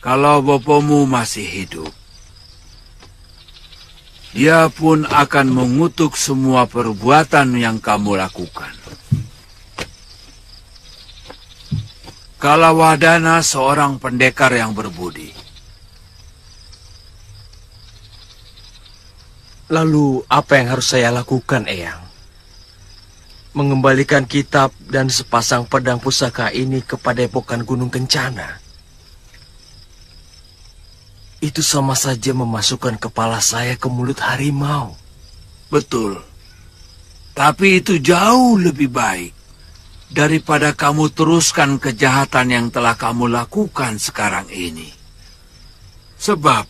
Kalau bopomu masih hidup, dia pun akan mengutuk semua perbuatan yang kamu lakukan. Kalawadana seorang pendekar yang berbudi. Lalu apa yang harus saya lakukan, Eyang? Mengembalikan kitab dan sepasang pedang pusaka ini ke Padepokan Gunung Kencana. Itu sama saja memasukkan kepala saya ke mulut harimau. Betul. Tapi itu jauh lebih baik daripada kamu teruskan kejahatan yang telah kamu lakukan sekarang ini. Sebab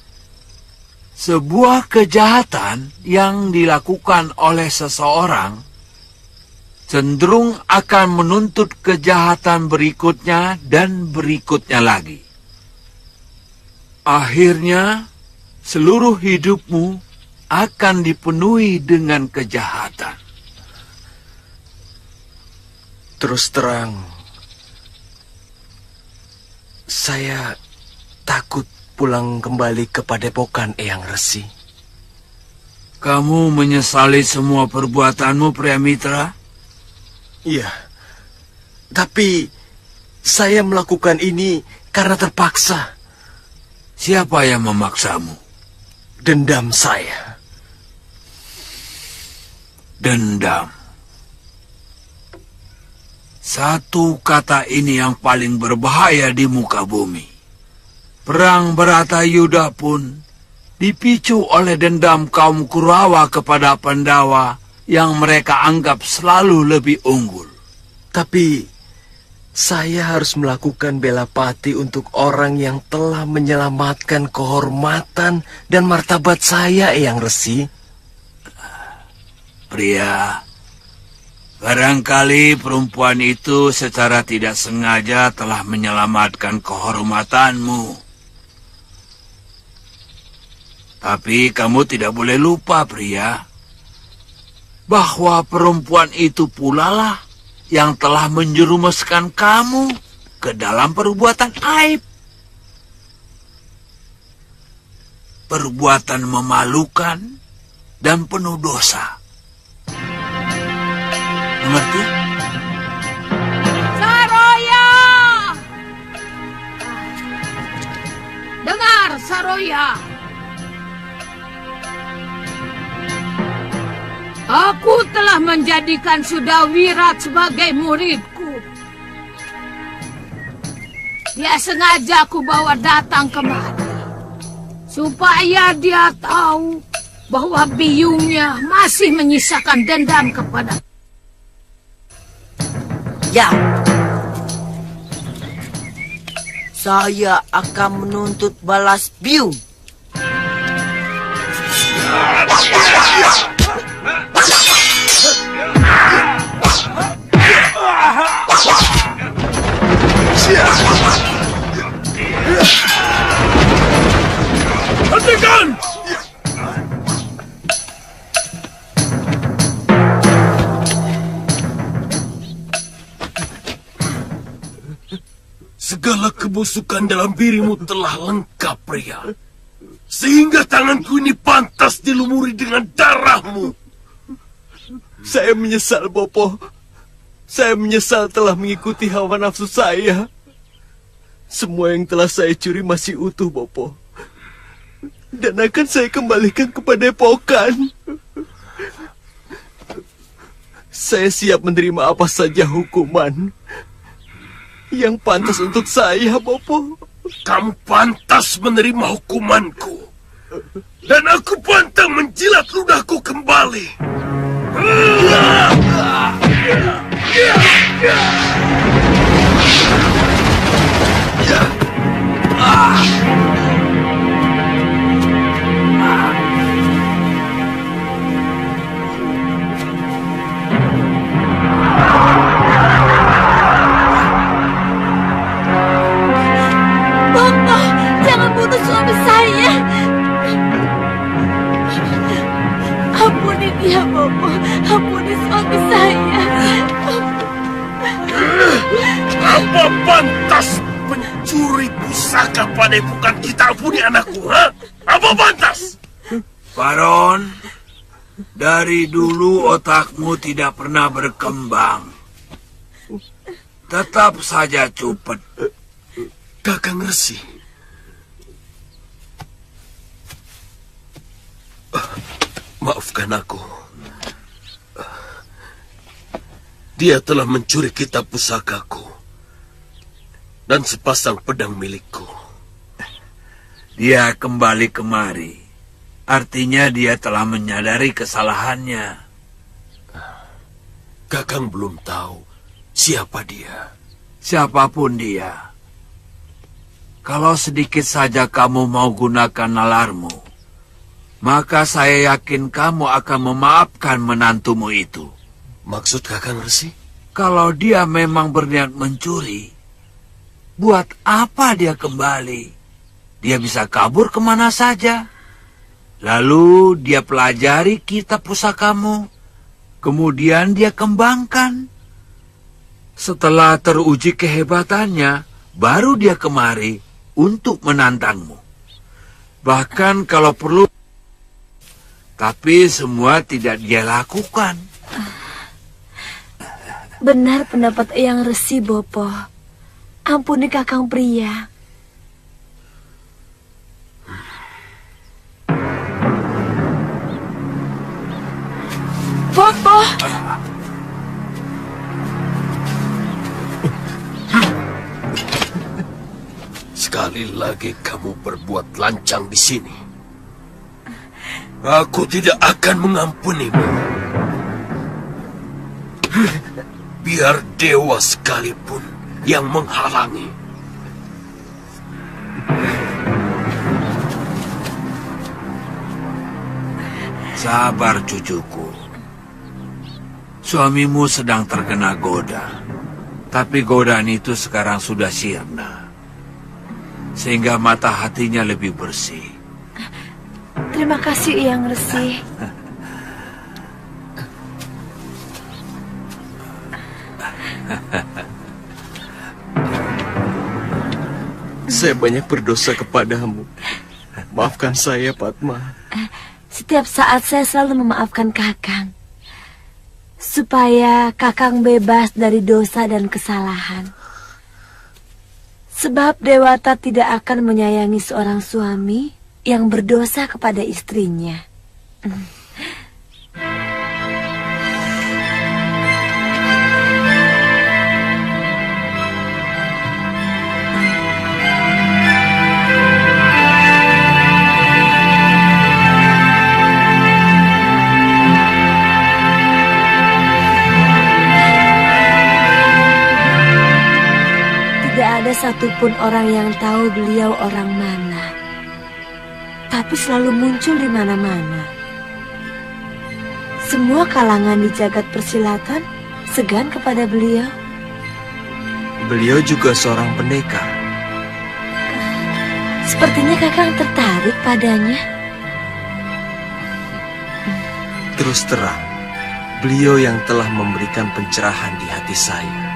sebuah kejahatan yang dilakukan oleh seseorang cenderung akan menuntut kejahatan berikutnya dan berikutnya lagi. Akhirnya, seluruh hidupmu akan dipenuhi dengan kejahatan. Terus terang, saya takut pulang kembali ke Padepokan Eyang Resi. Kamu menyesali semua perbuatanmu, Priamitra? Iya, tapi saya melakukan ini karena terpaksa. Siapa yang memaksamu? Dendam saya. Dendam. Satu kata ini yang paling berbahaya di muka bumi. Perang Bharatayuddha pun dipicu oleh dendam kaum Kurawa kepada Pandawa yang mereka anggap selalu lebih unggul. Tapi saya harus melakukan bela pati untuk orang yang telah menyelamatkan kehormatan dan martabat saya, Eyang Resi. Pria, barangkali perempuan itu secara tidak sengaja telah menyelamatkan kehormatanmu. Tapi kamu tidak boleh lupa, pria, bahwa perempuan itu pula lah yang telah menjerumuskan kamu ke dalam perbuatan aib. Perbuatan memalukan dan penuh dosa. Mengerti? Saroya! Dengar, Saroya! Aku telah menjadikan Sudawirat sebagai muridku. Dia sengaja aku bawa datang kemari, supaya dia tahu bahwa biungnya masih menyisakan dendam kepada. Ya, saya akan menuntut balas biung. Hentikan! Segala kebusukan dalam dirimu telah lengkap, pria. Sehingga tanganku ini pantas dilumuri dengan darahmu. Saya menyesal, Bopo. Saya menyesal telah mengikuti hawa nafsu saya. Semua yang telah saya curi masih utuh, Bopo. Dan akan saya kembalikan kepada Padepokan. Saya siap menerima apa saja hukuman yang pantas untuk saya, Bopo. Kamu pantas menerima hukumanku. Dan aku pantang menjilat ludahku kembali. Bopo, jangan bunuh suami saya. Ampuni dia, Bopo. Ampuni suami saya. Apa pantas pencuri pusaka padepokan kita ampuni anakku, ha? Apa pantas? Baron, dari dulu otakmu tidak pernah berkembang. Tetap saja cupet. Kakang Resi. Maafkan aku. Dia telah mencuri kitab pusakaku dan sepasang pedang milikku. Dia kembali kemari. Artinya dia telah menyadari kesalahannya. Kakang belum tahu siapa dia. Siapapun dia. Kalau sedikit saja kamu mau gunakan nalarmu, maka saya yakin kamu akan memaafkan menantumu itu. Maksud Kakang Resi? Kalau dia memang berniat mencuri, buat apa dia kembali? Dia bisa kabur kemana saja. Lalu dia pelajari kitab pusakamu, kemudian dia kembangkan. Setelah teruji kehebatannya, baru dia kemari untuk menantangmu. Bahkan kalau perlu, tapi semua tidak dia lakukan. Benar pendapat Eyang Resi, Bopo. Ampuni Kakang Pria. Bopo! Sekali lagi kamu berbuat lancang di sini. Aku tidak akan mengampunimu. Biar dewa sekalipun yang menghalangi. Sabar cucuku. Suamimu sedang terkena goda. Tapi godaan itu sekarang sudah sirna. Sehingga mata hatinya lebih bersih. Terima kasih, Eyang Resi. Saya banyak berdosa kepadamu. Maafkan saya, Padma. Setiap saat saya selalu memaafkan Kakang. Supaya Kakang bebas dari dosa dan kesalahan. Sebab Dewata tidak akan menyayangi seorang suami yang berdosa kepada istrinya. Tidak ada satupun orang yang tahu beliau orang mana. Tapi selalu muncul di mana-mana. Semua kalangan di jagat persilatan segan kepada beliau. Beliau juga seorang pendekar. Sepertinya Kakang tertarik padanya. Terus terang, beliau yang telah memberikan pencerahan di hati saya.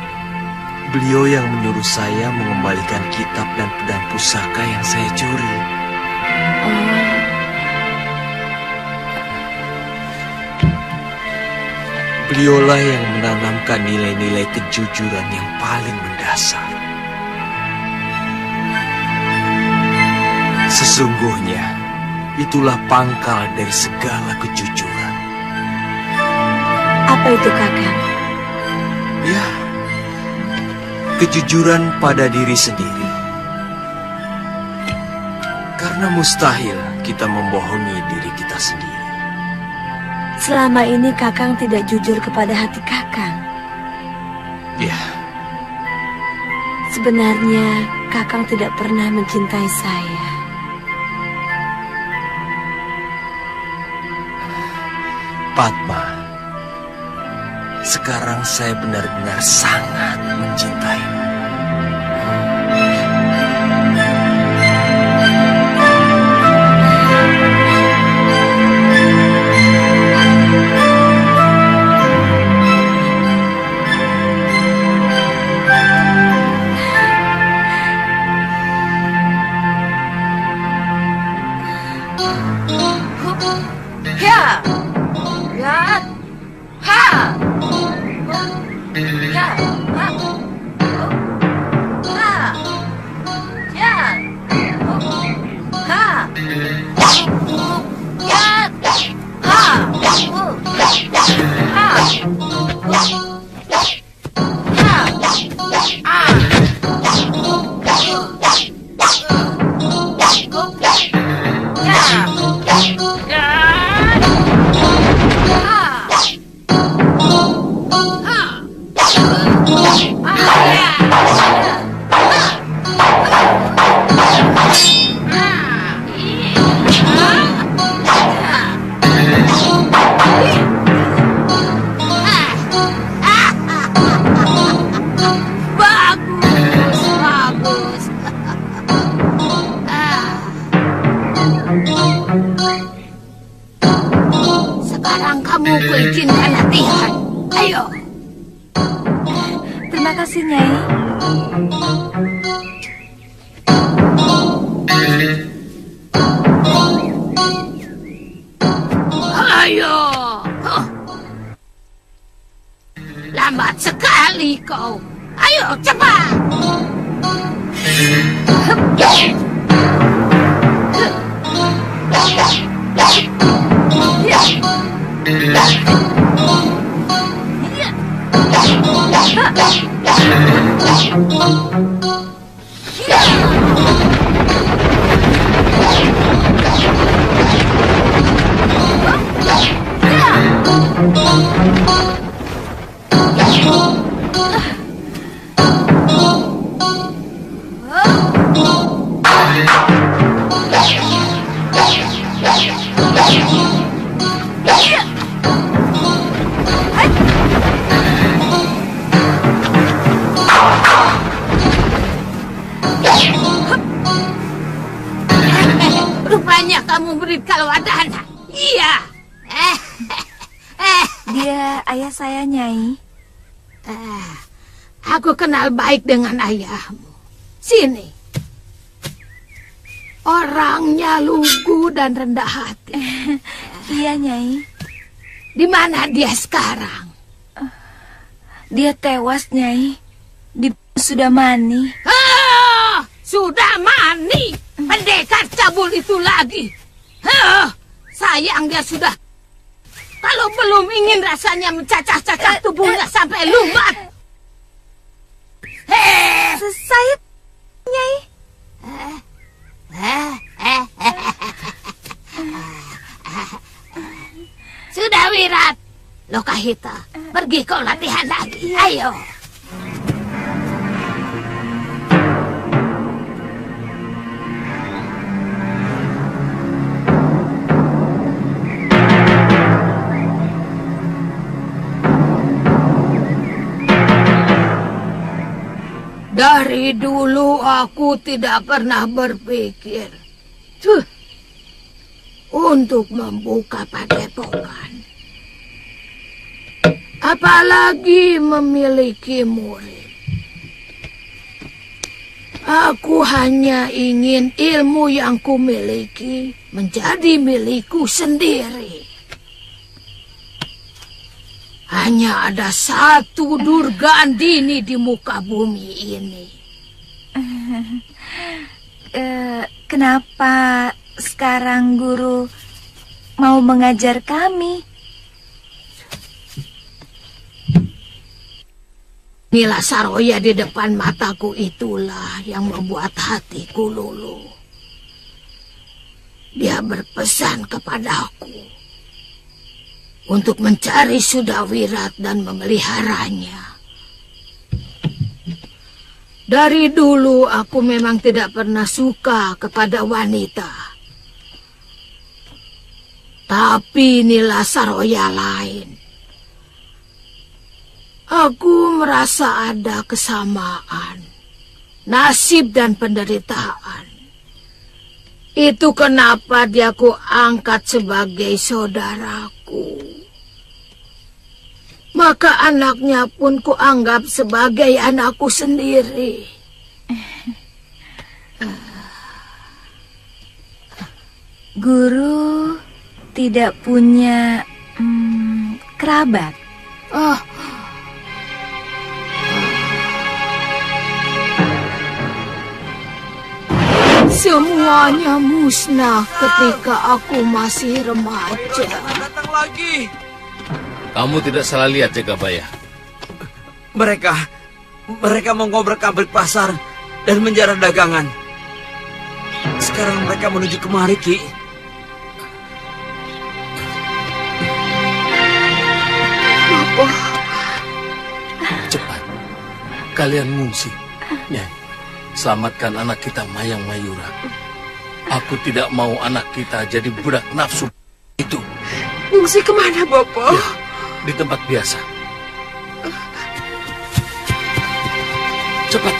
Beliau yang menyuruh saya mengembalikan kitab dan pedang pusaka yang saya curi. Beliaulah yang menanamkan nilai-nilai kejujuran yang paling mendasar. Sesungguhnya, itulah pangkal dari segala kejujuran. Apa Apa itu, Kakang? Ya, kejujuran pada diri sendiri. Karena mustahil kita membohongi diri kita sendiri. Selama ini Kakang tidak jujur kepada hati Kakang. Ya, Sebenarnya Kakang tidak pernah mencintai saya. Padma, sekarang saya benar-benar sangat mencintaimu. Ya. Ya. Ha. Ya. Ha. Ha. Ya. Ha. Ya. Ha. Bagus, bagus. Sekarang kamu kuizinkan latihan. Ayo. Terima kasih, Nyai. Ayo. Huh. Lambat sekali kau. Ayo cepat. Rupanya kamu beri kalwadana. Iya. Dia ayah saya, Nyai. Aku kenal baik dengan ayahmu. Sini. Orangnya lugu dan rendah hati. Iya, Nyai. Di mana dia sekarang? Dia tewas, Nyai. Di Sudamani. Sudah mani. Pendekar cabul itu lagi. Sayang dia sudah. Kalau belum ingin rasanya mencacah-cacah tubuhnya sampai lumat. Saya, Nyai. Sudah Wirat. Lokahita, pergi kau latihan lagi. Ayo. Dari dulu aku tidak pernah berpikir untuk membuka padepokan. Apalagi memiliki murid. Aku hanya ingin ilmu yang kumiliki menjadi milikku sendiri. Hanya ada satu Durga Andini di muka bumi ini. Kenapa sekarang guru mau mengajar kami? Nila Saroya di depan mataku itulah yang membuat hatiku luluh. Dia berpesan kepadaku untuk mencari Sudawirat dan memeliharanya. Dari dulu aku memang tidak pernah suka kepada wanita. Tapi Nila Saroya lain. Aku merasa ada kesamaan, nasib dan penderitaan. Itu kenapa dia ku angkat sebagai saudaraku. Maka anaknya pun ku anggap sebagai anakku sendiri. Guru tidak punya kerabat? Oh, semuanya musnah ketika aku masih remaja. Datang lagi. Kamu tidak salah lihat, Jagabaya. Mereka mengobrak-abrik pasar dan menjarah dagangan. Sekarang mereka menuju kemari, Ki. Cepat, kalian mengungsi. Nyai, selamatkan anak kita Mayang Mayura. Aku tidak mau anak kita jadi budak nafsu itu. Mengungsi kemana, Bopo? Ya, di tempat biasa. Cepat.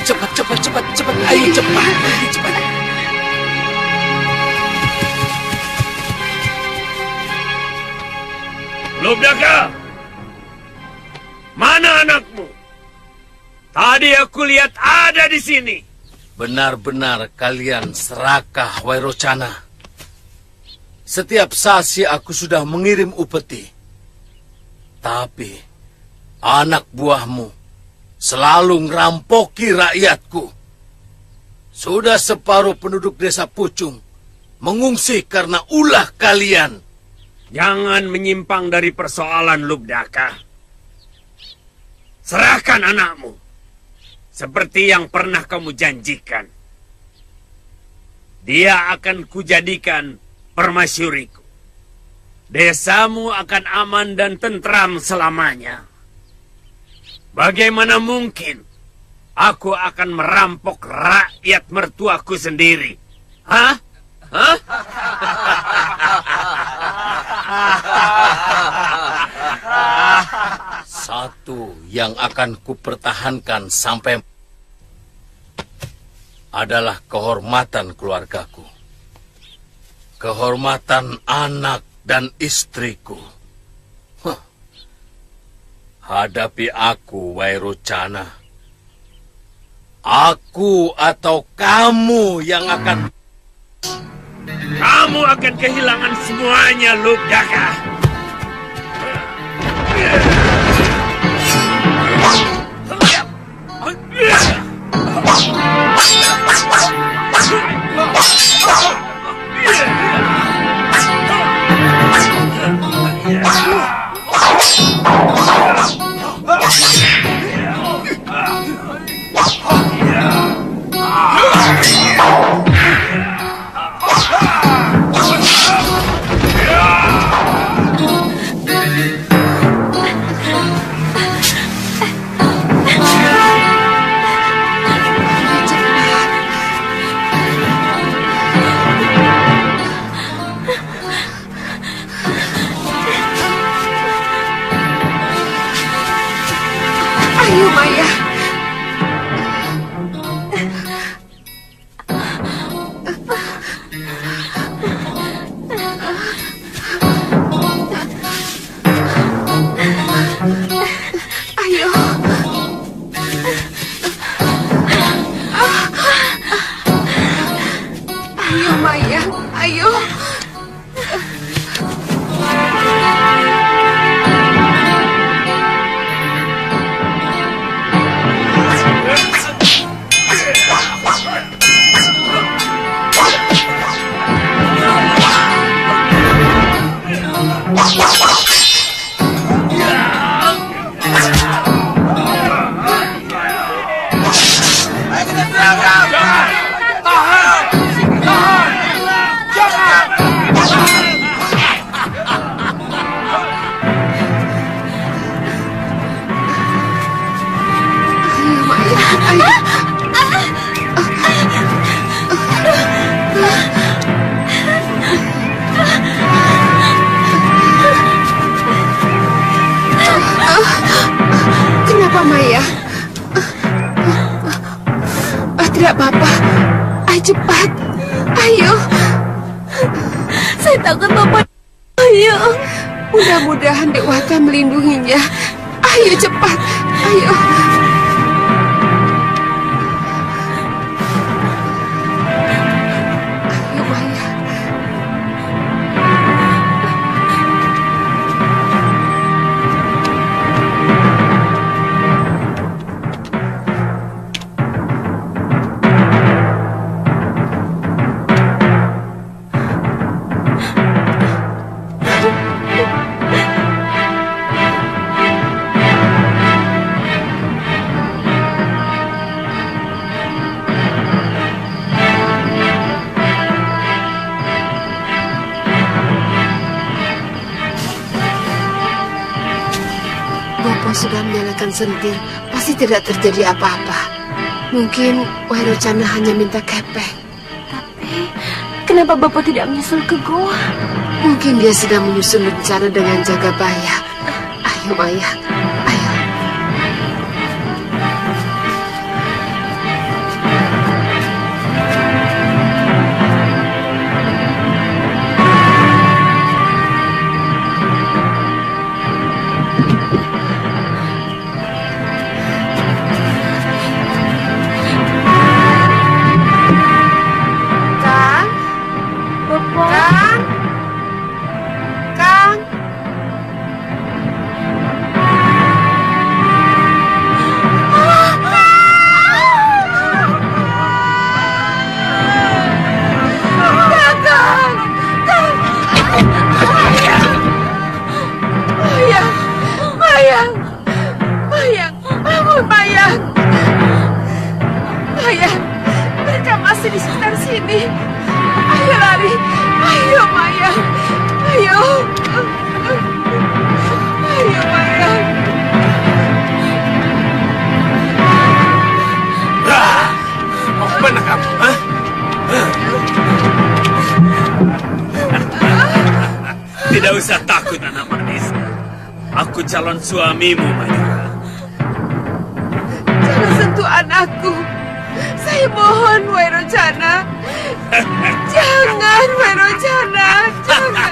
Ayo cepat. Lubdaka, mana anakmu? Tadi aku lihat ada di sini. Benar-benar kalian serakah, Wairocana. Setiap sasi aku sudah mengirim upeti. Tapi anak buahmu selalu ngerampoki rakyatku. Sudah separuh penduduk desa Pucung mengungsi karena ulah kalian. Jangan menyimpang dari persoalan, Lubdaka. Serahkan anakmu, seperti yang pernah kamu janjikan. Dia akan kujadikan permasyuriku. Desamu akan aman dan tentram selamanya. Bagaimana mungkin aku akan merampok rakyat mertuaku sendiri? Hah? Satu yang akan kupertahankan sampai adalah kehormatan keluargaku. Kehormatan anak dan istriku. Hadapi aku, Wairocana. Aku atau kamu yang akan... Kamu akan kehilangan semuanya, Lubdaka. Ayo, Maya. Ayo. Ayo, Maya. Ayo. Kenapa Maya? Tidak apa-apa. Ayo cepat. Ayo. Saya takut Bapak. Ayo. Mudah-mudahan Dewata melindunginya. Ayo cepat. Ayo. Ayo Maya. Bopo sudah menyalakan sentir. Pasti tidak terjadi apa-apa. Mungkin Wairocana hanya minta kepeng. Tapi kenapa Bapak tidak menyusul ke gua? Mungkin dia sedang menyusun rencana dengan jaga Baya. Ayo Maya, ayo. Kang, Bapak. Kang, Kang. Mayang, bangun Mayang. Mayang, mereka masih di sekitar sini. Ayo lari, ayo Mayang, ayo. Ayo Mayang. Mau kemana kamu? Hah? Tidak usah takut, anak manis. Aku calon suamimu, Mayura. Jangan sentuh anakku. Saya mohon, Wairocana. Jangan, Wairocana. Jangan.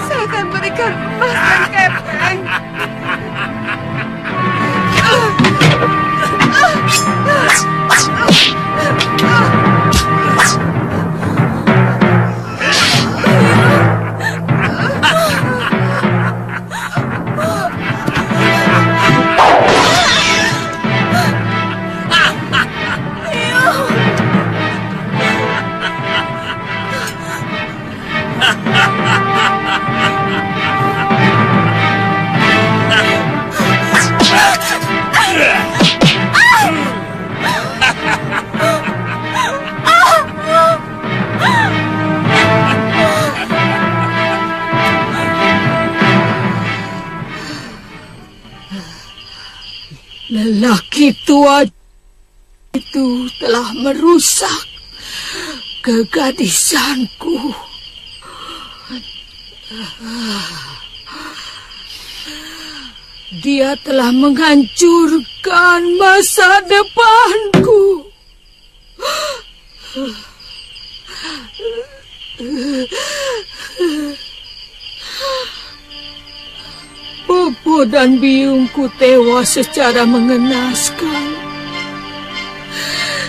Saya akan berikan emas dan kepeng. Lelaki tua itu telah merusak kegadisanku. Dia telah menghancurkan masa depanku. Bobo dan biungku tewas secara mengenaskan.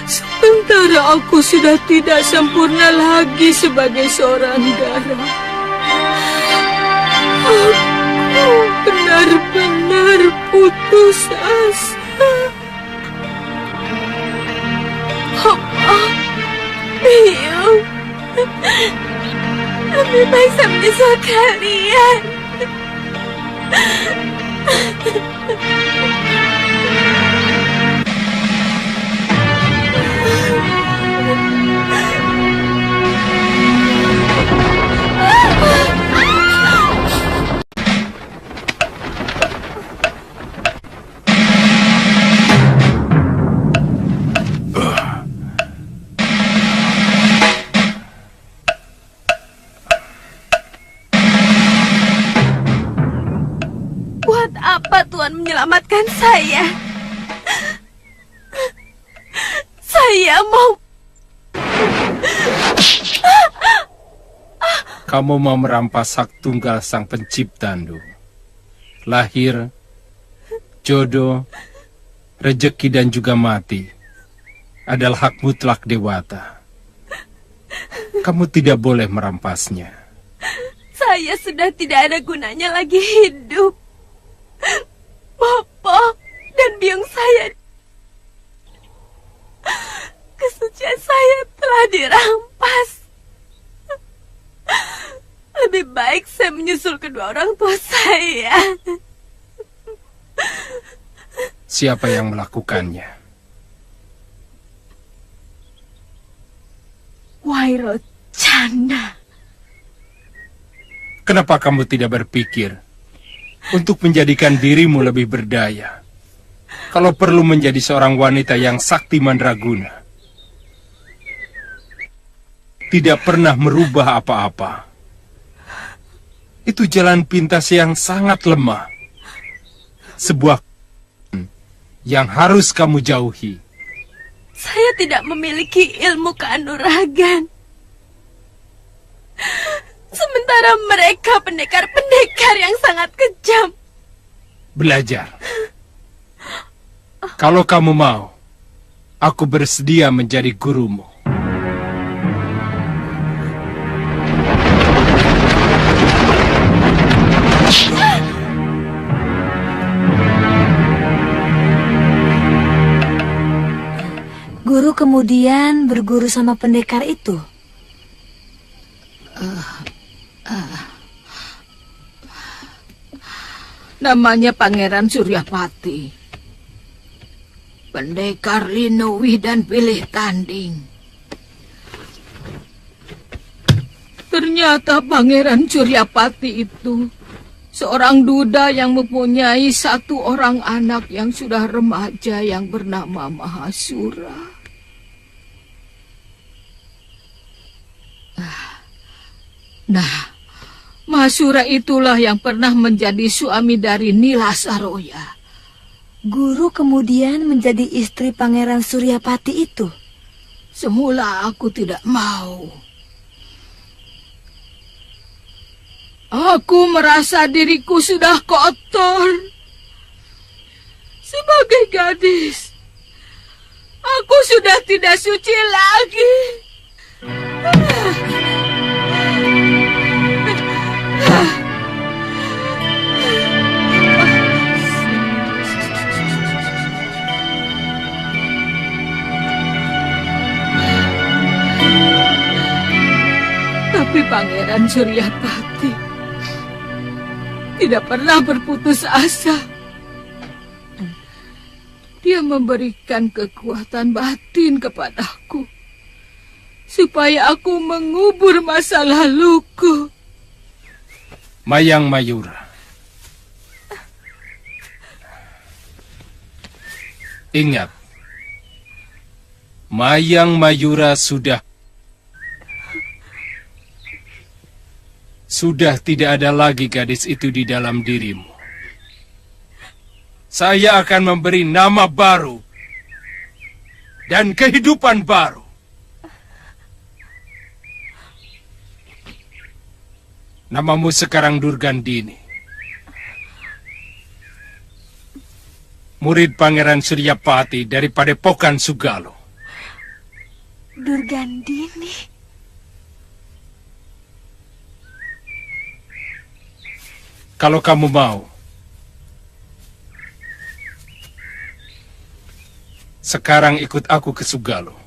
Sementara aku sudah tidak sempurna lagi sebagai seorang darah. Aku benar-benar putus asa. Papa, Biung, lebih baik saya menyesal kalian. Buat apa Tuhan menyelamatkan saya? Saya mau... Kamu mau merampas hak tunggal sang pencipta, Ndu. Lahir, jodoh, rejeki dan juga mati adalah hak mutlak Dewata. Kamu tidak boleh merampasnya. Saya sudah tidak ada gunanya lagi hidup. Bopo dan biung saya, kesucian saya telah dirampas. Lebih baik saya menyusul kedua orang tua saya. Siapa yang melakukannya? Wairo Canda. Kenapa kamu tidak berpikir untuk menjadikan dirimu lebih berdaya? Kalau perlu menjadi seorang wanita yang sakti mandraguna. Tidak pernah merubah apa-apa. Itu jalan pintas yang sangat lemah. Sebuah yang harus kamu jauhi. Saya tidak memiliki ilmu kanuragan. Sementara mereka pendekar-pendekar yang sangat kejam. Belajar. Kalau kamu mau, aku bersedia menjadi gurumu. Guru kemudian berguru sama pendekar itu. Namanya Pangeran Suryapati. Pendekar Linuwih dan pilih tanding. Ternyata Pangeran Suryapati itu seorang duda yang mempunyai satu orang anak yang sudah remaja yang bernama Mahasura. Nah, Mahasura itulah yang pernah menjadi suami dari Nila Saroya. Guru kemudian menjadi istri Pangeran Suryapati itu. Semula aku tidak mau. Aku merasa diriku sudah kotor. Sebagai gadis, aku sudah tidak suci lagi. Tapi Pangeran Suryapati tidak pernah berputus asa. Dia memberikan kekuatan batin kepadaku supaya aku mengubur masa laluku. Mayang Mayura. Ingat, Mayang Mayura sudah tidak ada lagi gadis itu di dalam dirimu. Saya akan memberi nama baru dan kehidupan baru. Namamu sekarang Durgandini. Murid Pangeran Suryapati dari Padepokan Sugalo. Durgandini. Kalau kamu mau, sekarang ikut aku ke Sugalo.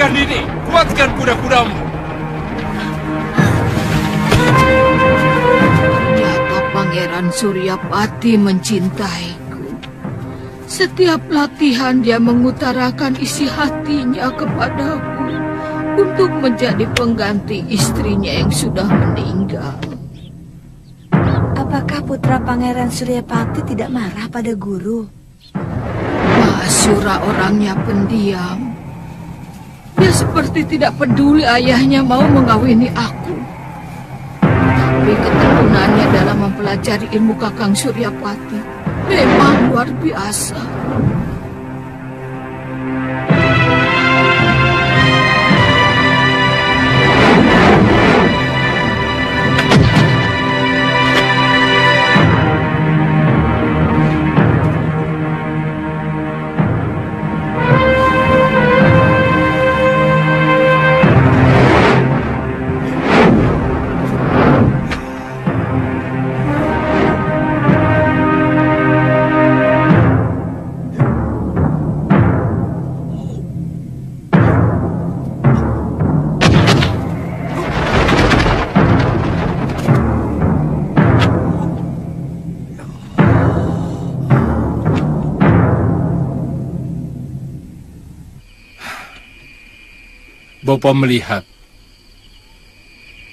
Durgandini, kuatkan kuda-kudamu. Ternyata Pangeran Suryapati mencintaiku. Setiap latihan dia mengutarakan isi hatinya kepadaku untuk menjadi pengganti istrinya yang sudah meninggal. Apakah putra Pangeran Suryapati tidak marah pada guru? Mahasura orangnya pendiam. Dia seperti tidak peduli ayahnya mau mengawini aku. Tapi ketekunannya dalam mempelajari ilmu Kakang Suryapati memang luar biasa. Bopo melihat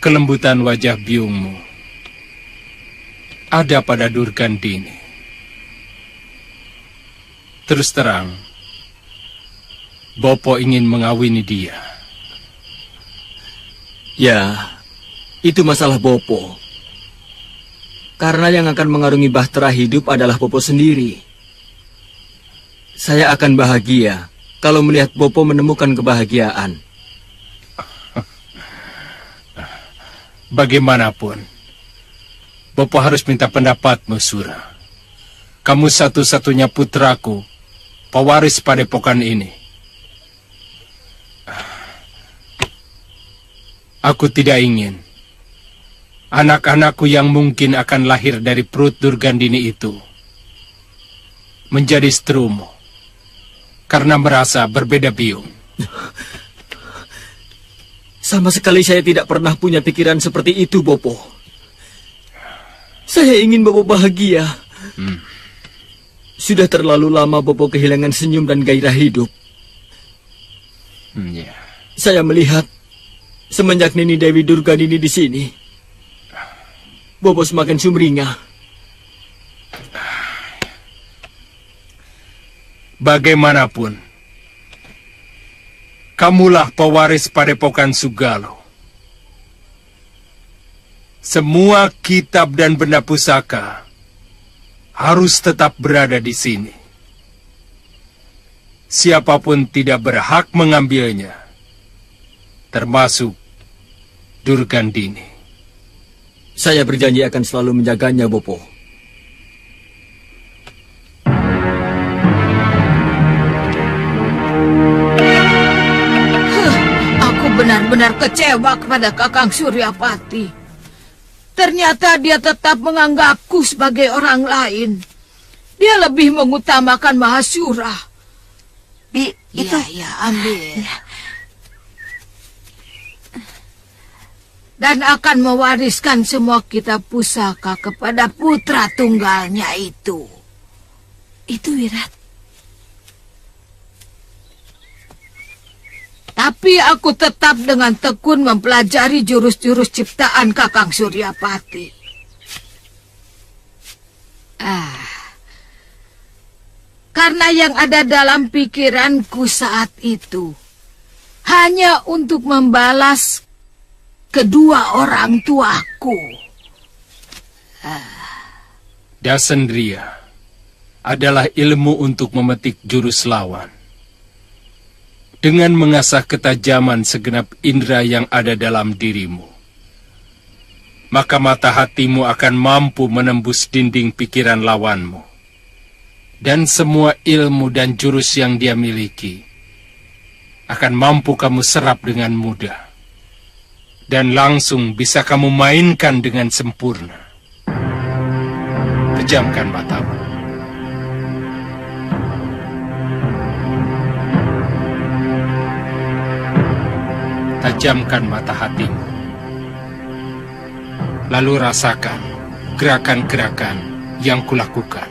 kelembutan wajah biungmu ada pada Durgandini. Terus terang, Bopo ingin mengawini dia. Ya, itu masalah Bopo. Karena yang akan mengarungi bahtera hidup adalah Bopo sendiri. Saya akan bahagia kalau melihat Bopo menemukan kebahagiaan. Bagaimanapun, Bopo harus minta pendapatmu, Sura. Kamu satu-satunya putraku, pewaris padepokan ini. Aku tidak ingin anak-anakku yang mungkin akan lahir dari perut Durgandini itu menjadi strumo karena merasa berbeda biung. Sama sekali saya tidak pernah punya pikiran seperti itu, Bopo. Saya ingin Bopo bahagia. Sudah terlalu lama Bopo kehilangan senyum dan gairah hidup. Saya melihat semenjak Nini Dewi Durgandini di sini, Bopo semakin sumringah. Bagaimanapun, kamulah pewaris padepokan Sugalo. Semua kitab dan benda pusaka harus tetap berada di sini. Siapapun tidak berhak mengambilnya, termasuk Durgandini. Saya berjanji akan selalu menjaganya, Bopo. Benar-benar kecewa kepada Kakang Suryapati. Ternyata dia tetap menganggapku sebagai orang lain. Dia lebih mengutamakan Mahasura. Itu... Ya, ambil. Dan akan mewariskan semua kitab pusaka kepada putra tunggalnya itu. Itu Wirat. Tapi aku tetap dengan tekun mempelajari jurus-jurus ciptaan Kakang Suryapati. Karena yang ada dalam pikiranku saat itu hanya untuk membalas kedua orang tuaku. Dasendriya adalah ilmu untuk memetik jurus lawan. Dengan mengasah ketajaman segenap indera yang ada dalam dirimu, maka mata hatimu akan mampu menembus dinding pikiran lawanmu. Dan semua ilmu dan jurus yang dia miliki akan mampu kamu serap dengan mudah. Dan langsung bisa kamu mainkan dengan sempurna. Pejamkan matamu. tajamkan mata hatimu. Lalu rasakan gerakan-gerakan yang kulakukan.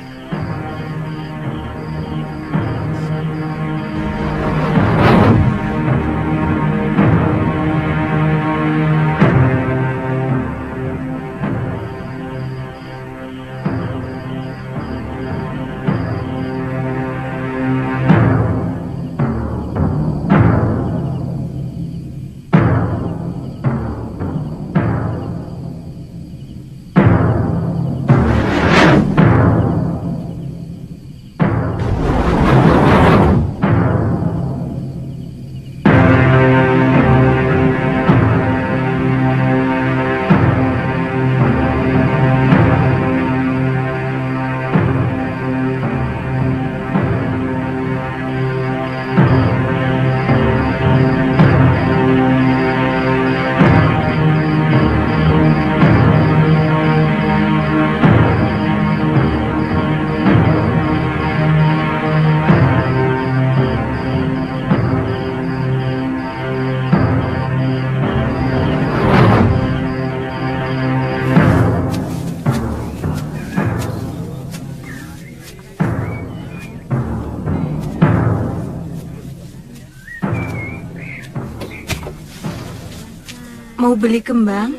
Mau beli kembang?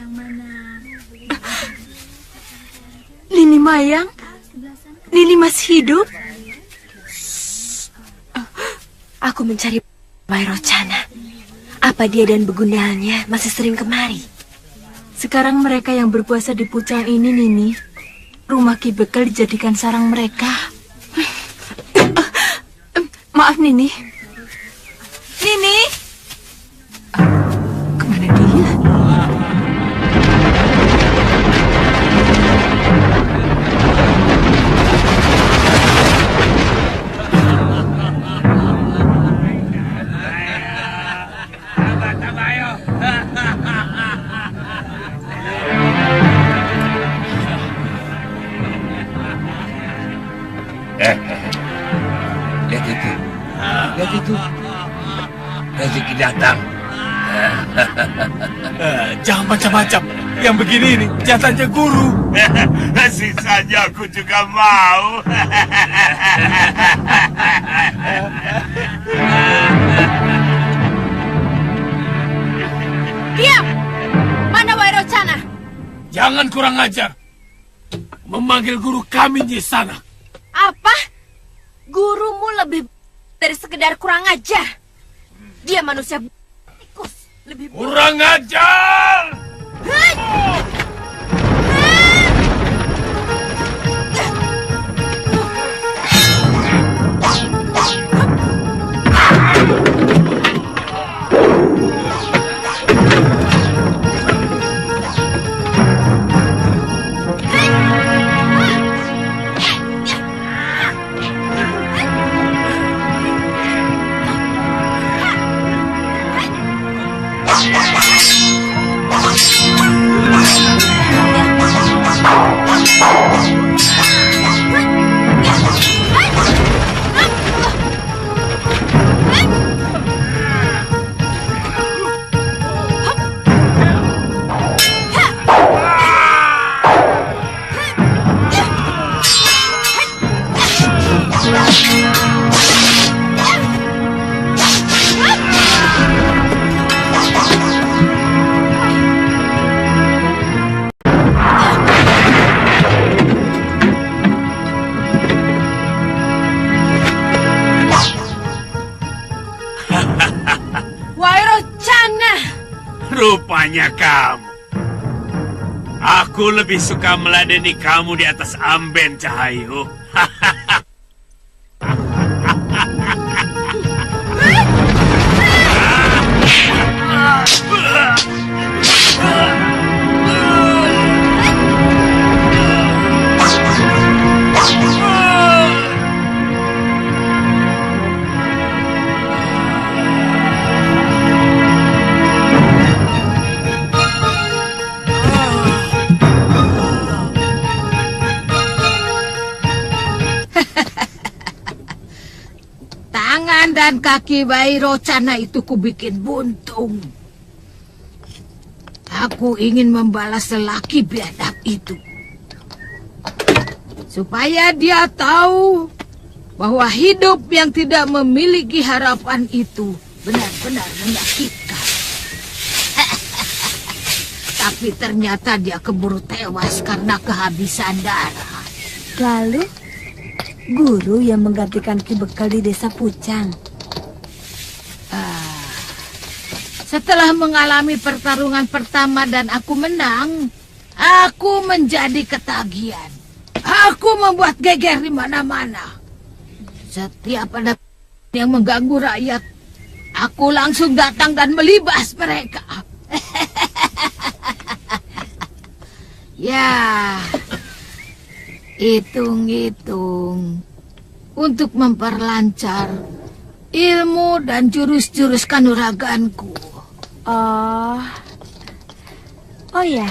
Lini Mayang? Lini masih hidup? Aku mencari Wairocana. Apa dia dan begundalnya masih sering kemari? Sekarang mereka yang berpuasa di Pucang ini, Nini. Rumah Ki Bekel dijadikan sarang mereka. Maaf, Nini. Nini! Kemana dia? Lihat itu. Lihat itu. Rezeki datang. Jangan macam-macam. Yang begini ini jatahnya guru. Sisanya aku juga mau. Diam! Mana Wairocana? Jangan kurang ajar. Memanggil guru kami Nyisana. Apa? Gurumu lebih dari sekedar kurang ajar. Dia manusia tikus. Lebih Kurang ajar! Rupanya kamu. Aku lebih suka meladeni kamu di atas Amben Cahayu. Tangan dan kaki Wairocana itu kubikin buntung. Aku ingin membalas lelaki biadab itu. Supaya dia tahu bahwa hidup yang tidak memiliki harapan itu benar-benar menyakitkan. Tapi ternyata dia keburu tewas karena kehabisan darah. Lalu, guru yang menggantikan Ki Bekal di desa Pucang. Setelah mengalami pertarungan pertama dan aku menang, aku menjadi ketagihan. Aku membuat geger di mana-mana. Setiap ada yang mengganggu rakyat, aku langsung datang dan melibas mereka. Ya, hitung-hitung untuk memperlancar ilmu dan jurus-jurus kanuraganku. Oh ya,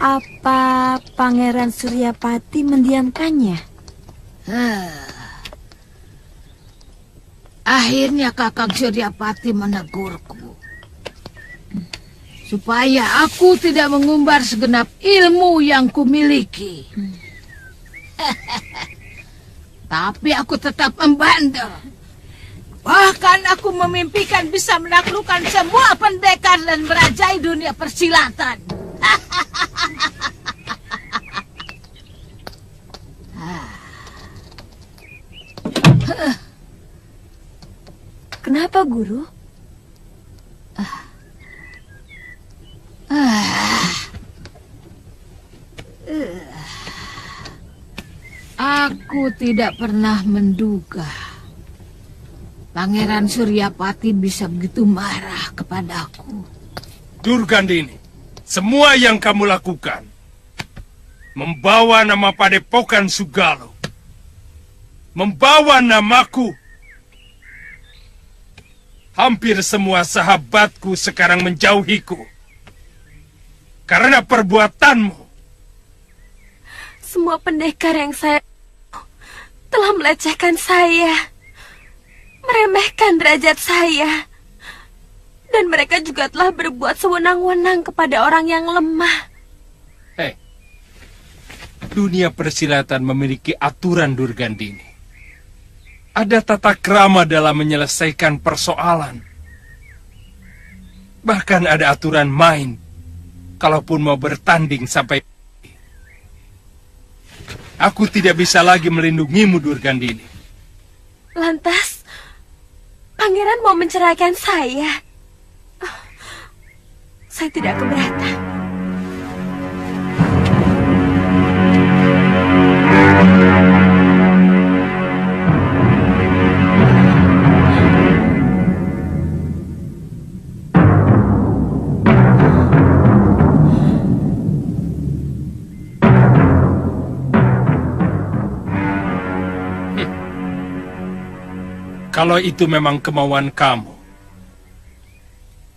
apa Pangeran Suryapati mendiamkannya? Akhirnya Kakang Suryapati menegurku supaya aku tidak mengumbar segenap ilmu yang kumiliki. Tapi aku tetap membandel. Bahkan aku memimpikan bisa menaklukkan semua pendekar dan merajai dunia persilatan. Kenapa, Guru? Aku tidak pernah menduga Pangeran Suryapati bisa begitu marah kepadaku. Durgandini, semua yang kamu lakukan membawa nama Padepokan Sugalo, membawa namaku. Hampir semua sahabatku sekarang menjauhiku karena perbuatanmu. Semua pendekar yang saya telah melecehkan saya, meremehkan derajat saya, dan mereka juga telah berbuat sewenang-wenang kepada orang yang lemah. Dunia persilatan memiliki aturan, Durgandini. Ada tata krama dalam menyelesaikan persoalan. Bahkan ada aturan main, kalaupun mau bertanding sampai... Aku tidak bisa lagi melindungimu, Durgandini. Lantas, Pangeran mau menceraikan saya? Saya tidak keberatan. Kalau itu memang kemauan kamu,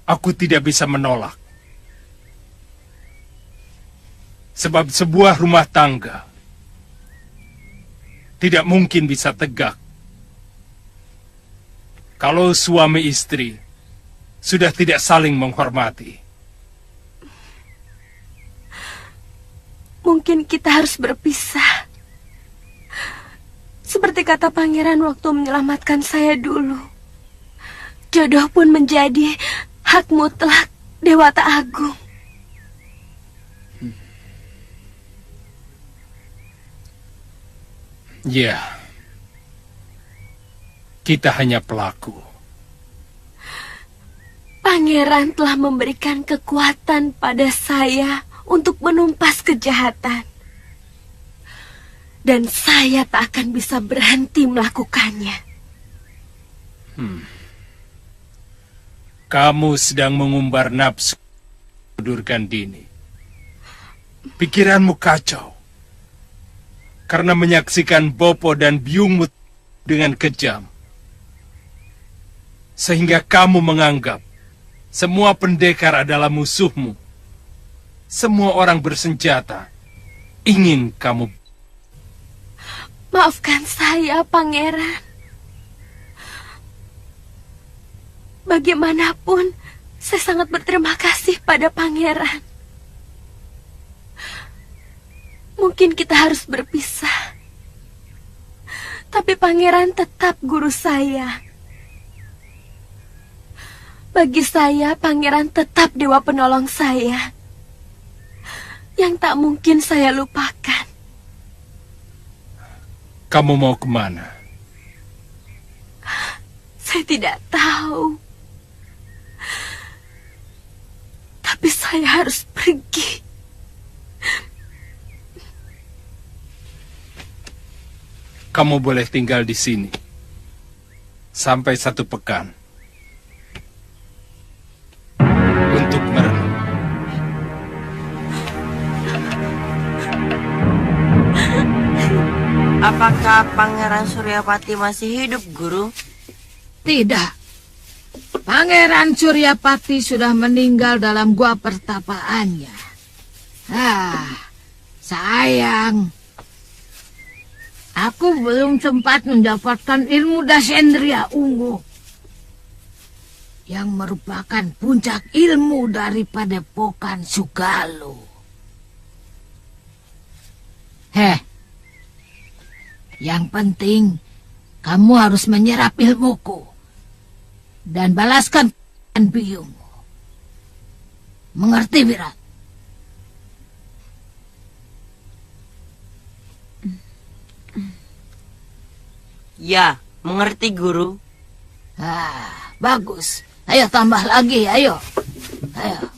aku tidak bisa menolak. Sebab sebuah rumah tangga tidak mungkin bisa tegak kalau suami istri sudah tidak saling menghormati. Mungkin kita harus berpisah. Seperti kata Pangeran waktu menyelamatkan saya dulu. Jodoh pun menjadi hak mutlak Dewata Agung. Ya, kita hanya pelaku. Pangeran telah memberikan kekuatan pada saya untuk menumpas kejahatan. Dan saya tak akan bisa berhenti melakukannya. Kamu sedang mengumbar nafsu, Durgandini. Pikiranmu kacau karena menyaksikan Bopo dan biungmu dengan kejam. Sehingga kamu menganggap semua pendekar adalah musuhmu. Semua orang bersenjata ingin kamu. Maafkan saya, Pangeran. Bagaimanapun, Saya sangat berterima kasih pada pangeran. Mungkin kita harus berpisah, tapi pangeran tetap guru saya. Bagi saya, pangeran tetap dewa penolong saya, yang tak mungkin saya lupakan. Kamu mau kemana? Saya tidak tahu. Tapi saya harus pergi. Kamu boleh tinggal di sini sampai 1 pekan untuk merenung. Apakah Pangeran Suryapati masih hidup, Guru? Tidak. Pangeran Suryapati sudah meninggal dalam gua pertapaannya. Sayang. Aku belum sempat mendapatkan ilmu Dasendria Ungu, yang merupakan puncak ilmu dari Padepokan Sugalu. Yang penting, kamu harus menyerap ilmuku dan balaskan biungmu. Mengerti, Wirat? Ya, mengerti, Guru. Bagus. Ayo tambah lagi, ayo. Ayo.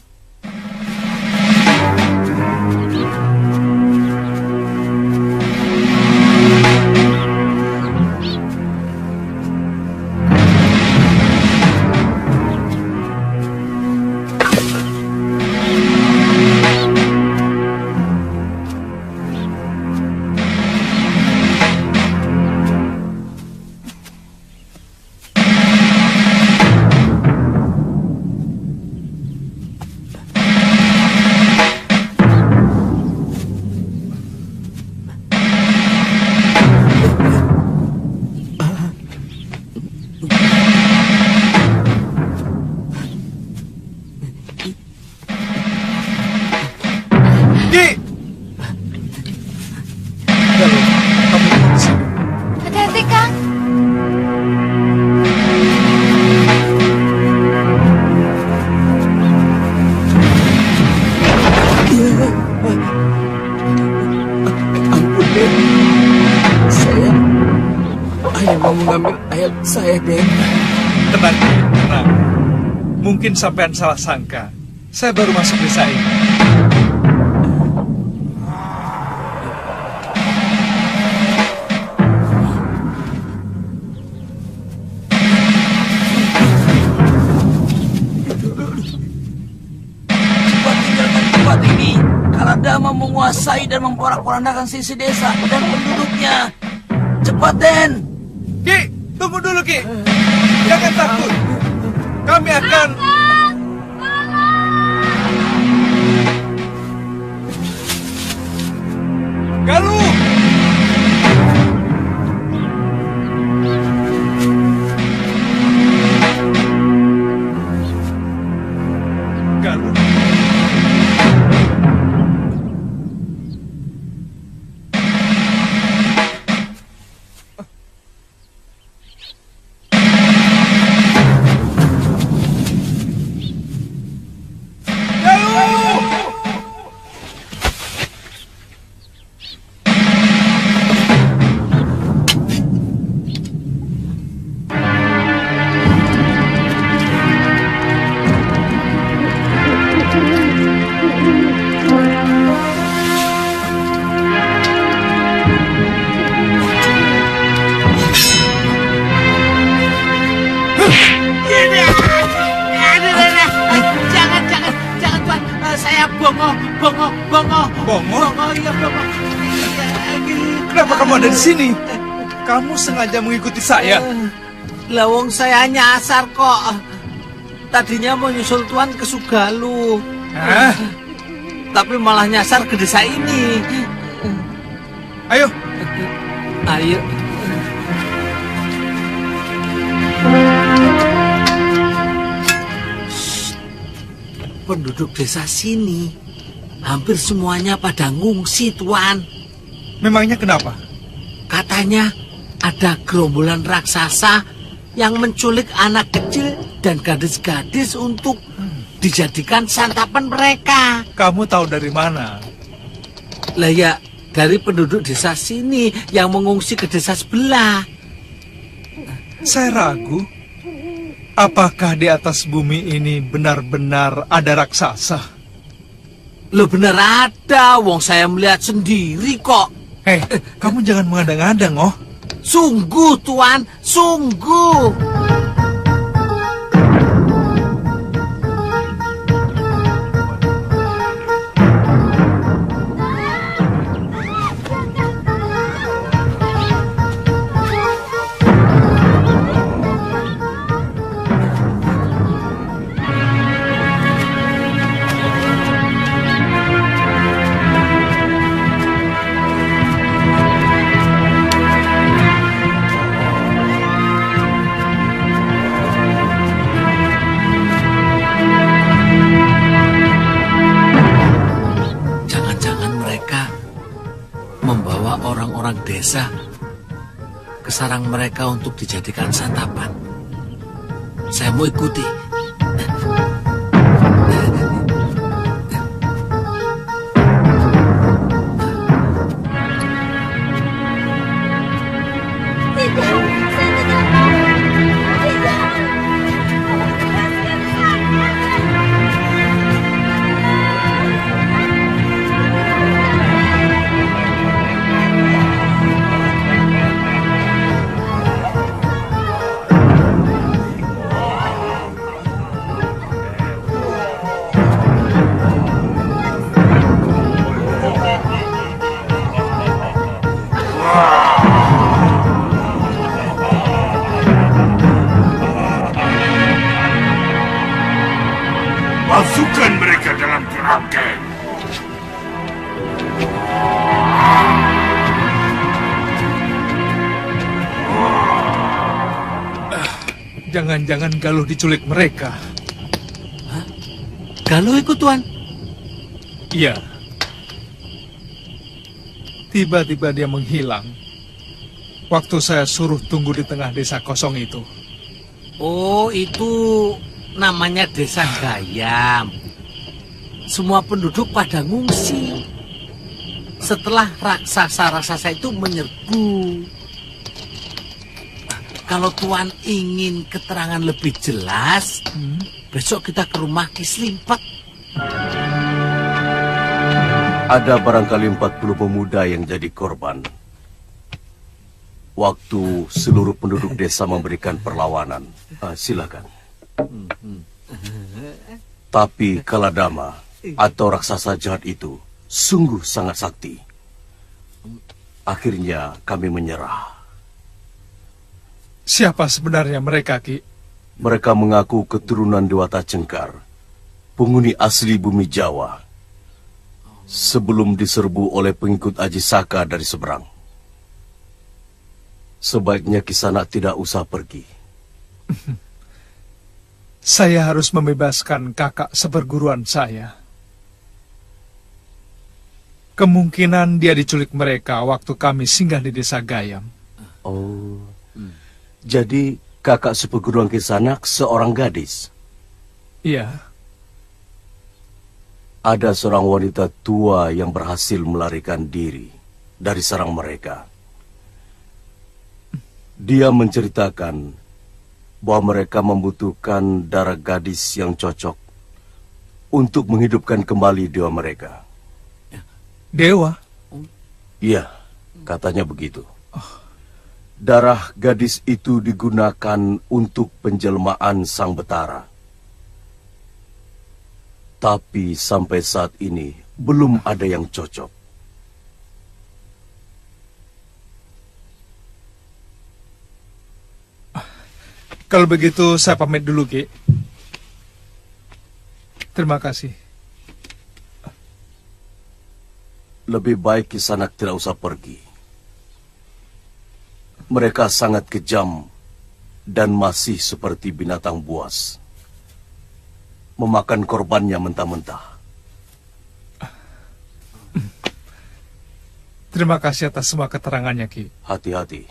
Hati-hati, Kang. Ampun, Den. Saya hanya mau mengambil ayat saya, Den. Tenang, tenang. Mungkin sampean salah sangka. Saya baru masuk desa ini. Cepat tinggalkan tempat ini. Kaladama menguasai dan memporak-porandakan sisi desa dan penduduknya. Cepat, Den. Ki, tunggu dulu, Ki. Jangan takut. Kami akan... Galuh! Galuh. Kenapa kamu ada di sini? Kamu sengaja mengikuti saya? Lawong saya nyasar kok. Tadinya mau nyusul Tuan ke Sugalu. Hah? Tapi malah nyasar ke desa ini. Ayo. Ayo. penduduk desa sini. Hampir semuanya pada ngungsi, Tuan. Memangnya kenapa? Katanya ada gerombolan raksasa yang menculik anak kecil dan gadis-gadis untuk dijadikan santapan mereka. Kamu tahu dari mana? Lah ya, dari penduduk desa sini yang mengungsi ke desa sebelah. Saya ragu. Apakah di atas bumi ini benar-benar ada raksasa? Loh benar ada, wong saya melihat sendiri kok. Hei, kamu jangan mengada-ngada, oh. Sungguh, Tuan, sungguh. Desa ke sarang mereka untuk dijadikan santapan. Saya mau ikuti. Masukkan mereka dalam kerangkeng. Jangan-jangan Galuh diculik mereka. Hah? Galuh ikut, Tuan? Iya. Tiba-tiba dia menghilang. Waktu saya suruh tunggu di tengah desa kosong itu. Oh, itu namanya desa Gayam. Semua penduduk pada ngungsi setelah raksasa-raksasa itu menyerbu. Kalau Tuan ingin keterangan lebih jelas, besok kita ke rumah Ki Slimpet. Ada barangkali 40 pemuda yang jadi korban. Waktu seluruh penduduk desa memberikan perlawanan. Silakan. Tapi Kaladama atau raksasa jahat itu sungguh sangat sakti. Akhirnya kami menyerah. Siapa sebenarnya mereka, Ki? Mereka mengaku keturunan Dewata Cengkar, penghuni asli bumi Jawa, sebelum diserbu oleh pengikut Aji Saka dari seberang. Sebaiknya Kisanak tidak usah pergi. Saya harus membebaskan kakak seperguruan saya. Kemungkinan dia diculik mereka waktu kami singgah di desa Gayam. Oh, jadi kakak seperguruan Kisanak seorang gadis? Iya. Ada seorang wanita tua yang berhasil melarikan diri dari sarang mereka. Dia menceritakan bahwa mereka membutuhkan darah gadis yang cocok untuk menghidupkan kembali dewa mereka. Dewa? Iya, katanya begitu. Darah gadis itu digunakan untuk penjelmaan Sang Betara. Tapi sampai saat ini belum ada yang cocok. Kalau begitu saya pamit dulu, Ki. Terima kasih. Lebih baik Kisanak tidak usah pergi. Mereka sangat kejam dan masih seperti binatang buas. memakan korbannya mentah-mentah. Terima kasih atas semua keterangannya, Ki. Hati-hati.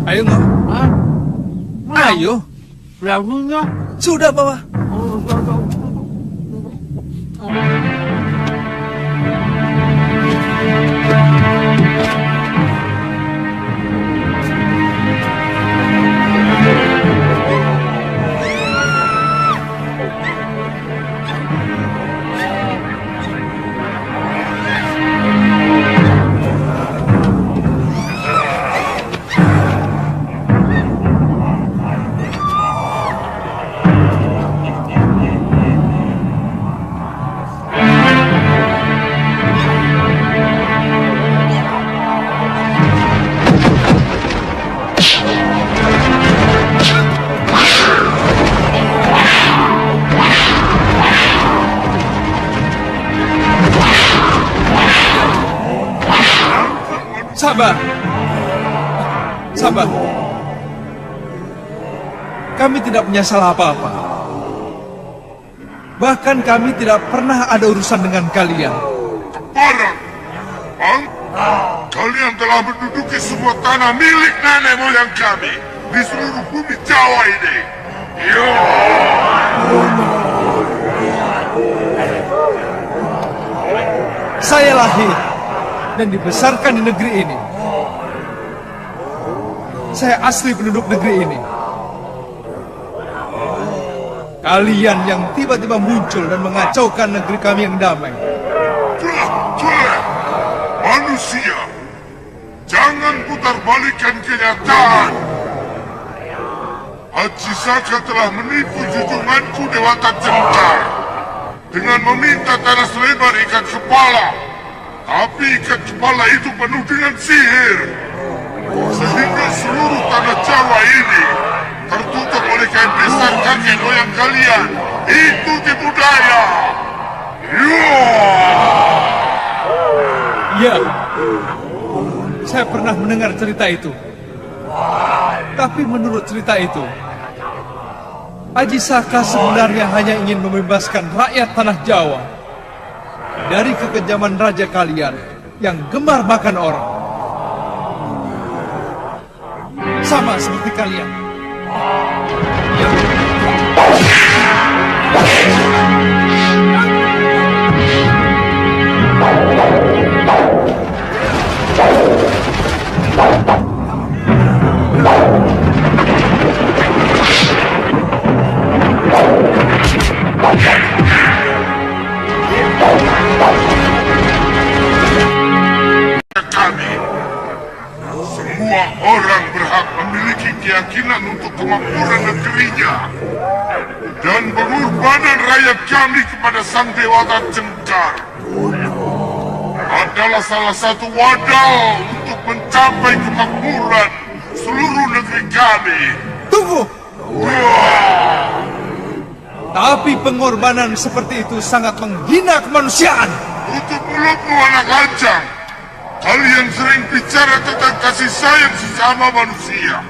Ayo, Ngo. Ayo. Sudah, bawa. Sabar. Sabar. Kami tidak menyesal apa-apa. Bahkan kami tidak pernah ada urusan dengan kalian. Parang, kalian telah menduduki semua tanah milik nenek moyang kami di seluruh bumi Jawa ini. Yo! Saya lahir dan dibesarkan di negeri ini. Saya asli penduduk negeri ini. Kalian yang tiba-tiba muncul dan mengacaukan negeri kami yang damai. Jelek, manusia, jangan putar balikan kenyataan. Haji Saka telah menipu junjunganku Dewata Cengkar dengan meminta tanah selebar ikat kepala. Tapi ikat kepala itu penuh dengan sihir, sehingga seluruh tanah Jawa ini tertutup oleh kain besar kakek moyang kalian. Itu tipu daya. Ya, saya pernah mendengar cerita itu. Tapi menurut cerita itu, Haji Saka sebenarnya hanya ingin membebaskan rakyat tanah Jawa dari kekejaman raja kalian yang gemar makan orang. Sama seperti kalian. Kami, semua orang berhak memiliki keyakinan untuk kemakmuran negerinya dan pengorbanan rakyat kami kepada Sang Dewata Cengkar adalah salah satu wadah untuk mencapai kemakmuran seluruh negeri kami. Tunggu! Tapi pengorbanan seperti itu sangat menghina kemanusiaan. Tutup mulutmu, anak lancang. Kalian sering bicara tentang kasih sayang sesama manusia,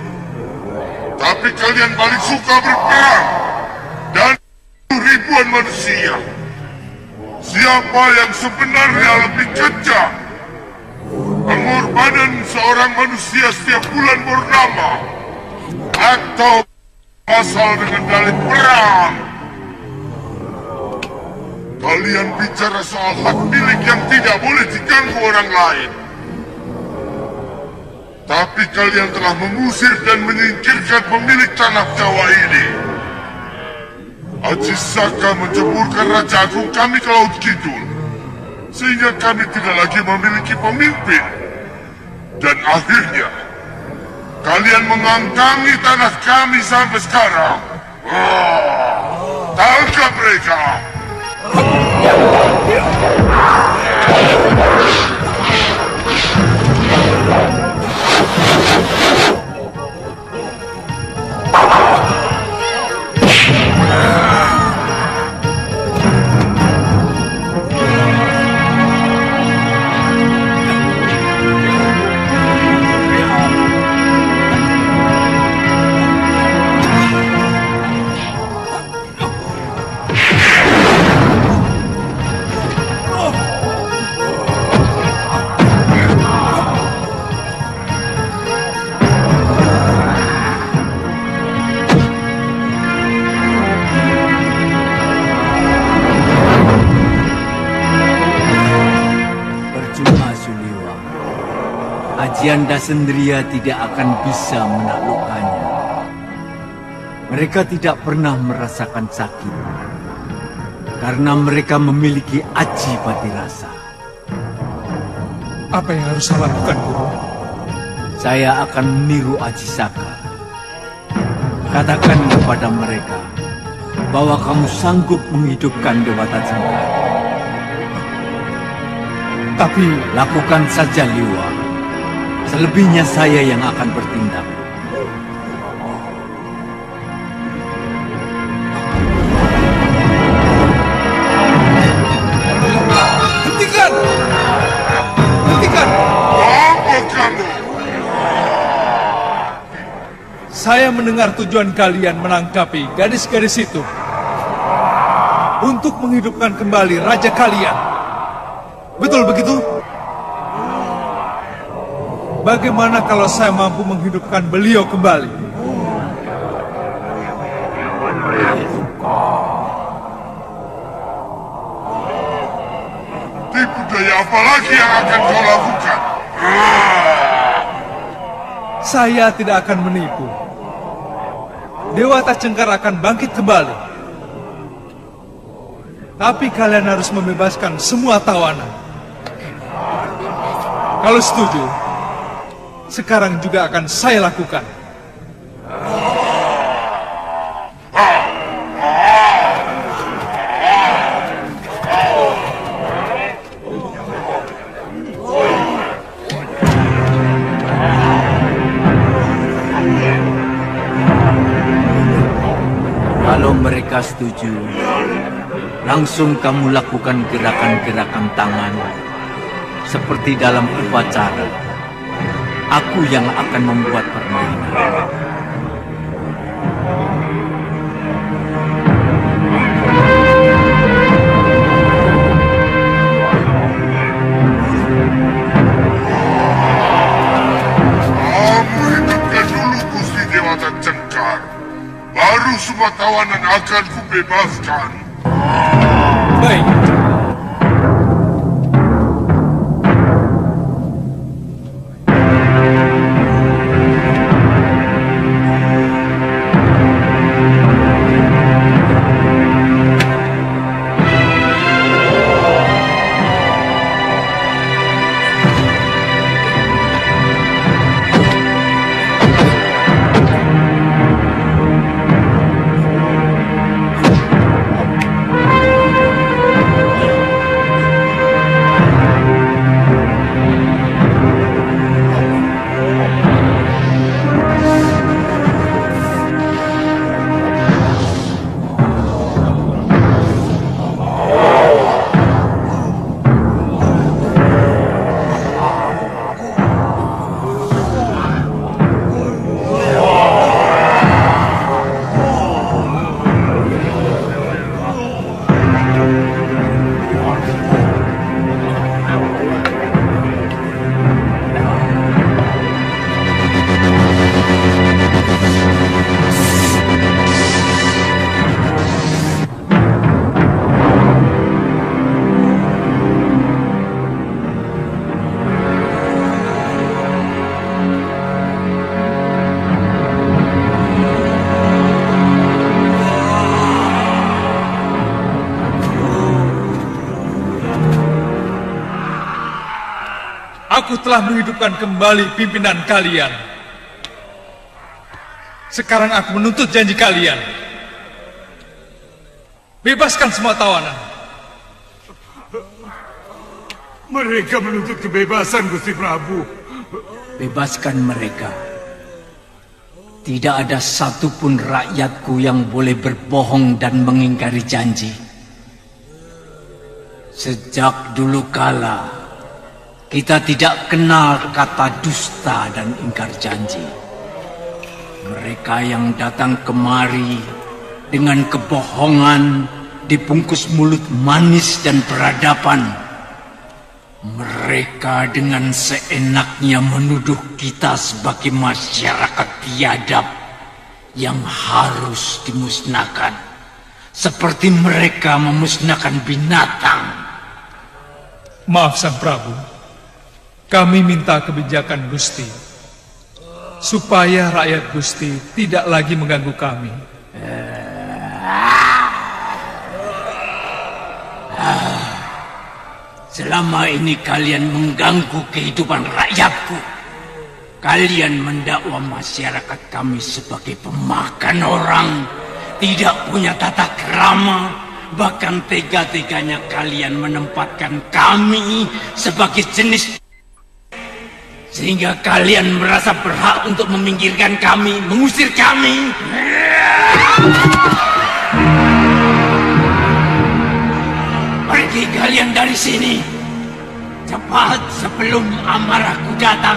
tapi kalian paling suka berperang dan ribuan manusia. Siapa yang sebenarnya lebih kejam? Pengorbanan seorang manusia setiap bulan purnama, atau asal dengan dalih perang? Kalian bicara soal hak milik yang tidak boleh diganggu orang lain. Tapi kalian telah mengusir dan menyingkirkan pemilik tanah Jawa ini. Haji Saka menceburkan Raja Agung kami ke Laut Kidul, sehingga kami tidak lagi memiliki pemimpin. Dan akhirnya, kalian mengangkangi tanah kami sampai sekarang. Tangkap mereka! Ayanda Sendria tidak akan bisa menaklukkannya. Mereka tidak pernah merasakan sakit, karena mereka memiliki aji pati rasa. Apa yang harus saya lakukan, Guru? Saya akan meniru Aji Saka. Katakan kepada mereka bahwa kamu sanggup menghidupkan Dewata Cengkar. Tapi lakukan saja, Liwa. Selebihnya saya yang akan bertindak. Hentikan! Hentikan! Apa kamu? Saya mendengar tujuan kalian menangkapi gadis-gadis itu untuk menghidupkan kembali raja kalian. Betul begitu? Bagaimana kalau saya mampu menghidupkan beliau kembali? Tipu daya apa lagi yang akan kau lakukan? Saya tidak akan menipu. Dewata Cengkar akan bangkit kembali. Tapi kalian harus membebaskan semua tawanan. Kalau setuju, sekarang juga akan saya lakukan. Kalau mereka setuju, langsung kamu lakukan gerakan-gerakan tangan seperti dalam upacara. Aku yang akan membuat permainan. Kamu hidupkan dulu Gusti Dewata Cengkar. Baru semua tawanan akan kubebaskan. Baik. Aku telah menghidupkan kembali pimpinan kalian. Sekarang aku menuntut janji kalian. Bebaskan semua tawanan. Mereka menuntut kebebasan, Gusti Prabu. Bebaskan mereka. Tidak ada satupun rakyatku yang boleh berbohong dan mengingkari janji. Sejak dulu kala, kita tidak kenal kata dusta dan ingkar janji. Mereka yang datang kemari dengan kebohongan dibungkus mulut manis dan peradaban. Mereka dengan seenaknya menuduh kita sebagai masyarakat biadab yang harus dimusnahkan. Seperti mereka memusnahkan binatang. Maaf Sang Prabu. Kami minta kebijakan Gusti, supaya rakyat Gusti tidak lagi mengganggu kami. Selama ini kalian mengganggu kehidupan rakyatku. Kalian mendakwa masyarakat kami sebagai pemakan orang, tidak punya tata krama, bahkan tega-teganya kalian menempatkan kami sebagai jenis, sehingga kalian merasa berhak untuk meminggirkan kami, mengusir kami. Pergi kalian dari sini, cepat sebelum amarahku datang.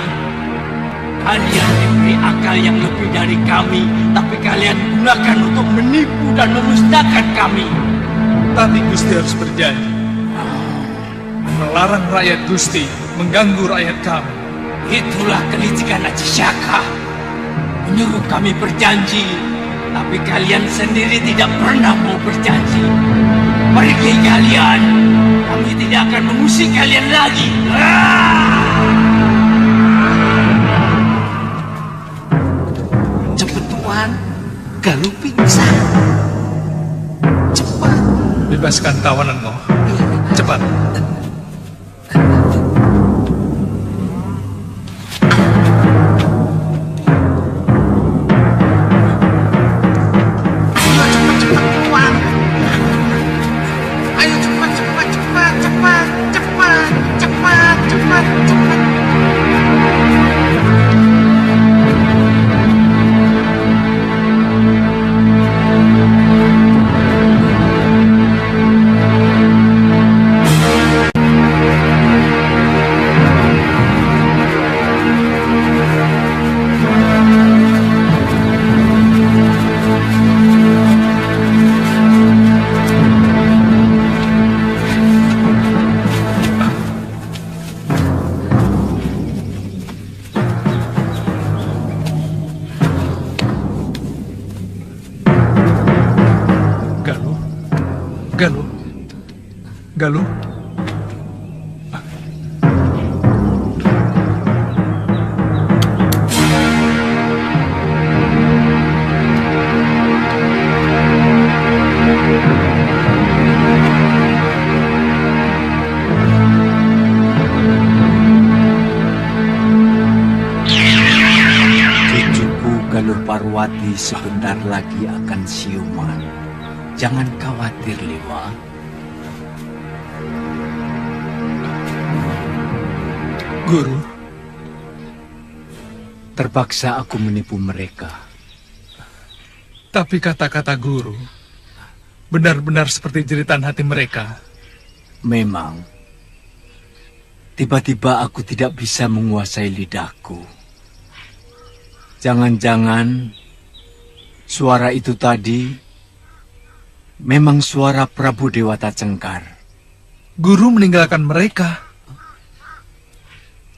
Kalian diberi akal yang lebih dari kami, tapi kalian gunakan untuk menipu dan memusnahkan kami. Tapi Gusti harus berjanji melarang rakyat Gusti mengganggu rakyat kami. Itulah kelicikan Aji Saka, menyuruh kami berjanji, tapi kalian sendiri tidak pernah mau berjanji. Pergi kalian, kami tidak akan mengusik kalian lagi. Cepet Tuan, Galuh pingsan. Cepat. Bebaskan tawananmu. Cepat. Galuh. Cucuku Galuh Parwati sebentar lagi akan siuman. Jangan khawatir, Lewa. Guru, terpaksa aku menipu mereka. Tapi kata-kata guru benar-benar seperti jeritan hati mereka. Memang, tiba-tiba aku tidak bisa menguasai lidahku. Jangan-jangan suara itu tadi memang suara Prabu Dewata Cengkar. Guru meninggalkan mereka.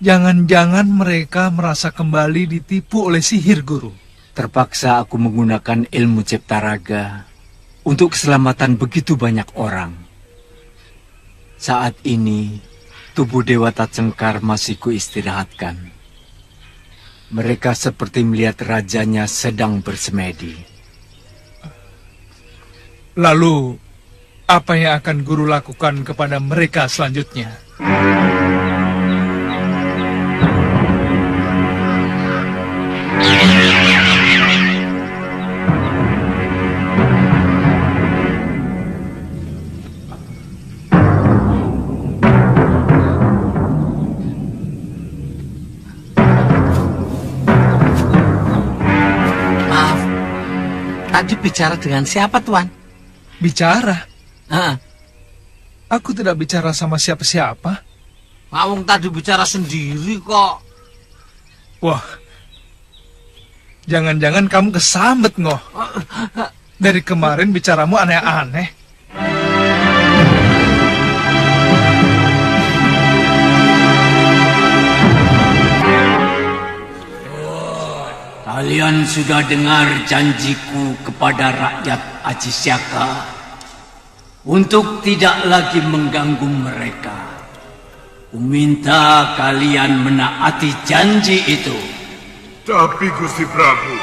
Jangan-jangan mereka merasa kembali ditipu oleh sihir, Guru. Terpaksa aku menggunakan ilmu cipta raga untuk keselamatan begitu banyak orang. Saat ini, tubuh Dewata Cengkar masih kuistirahatkan. Mereka seperti melihat rajanya sedang bersemedi. Lalu, apa yang akan Guru lakukan kepada mereka selanjutnya? Maaf, tadi bicara dengan siapa, Tuan? Bicara? Heeh. Aku tidak bicara sama siapa-siapa. Mawung tadi bicara sendiri kok. Wah, jangan-jangan kamu kesambet, Ngoh. Dari kemarin bicaramu aneh-aneh. Kalian sudah dengar janjiku kepada rakyat Aji Saka untuk tidak lagi mengganggu mereka, Kuminta kalian menaati janji itu. Tapi Gusti Prabu,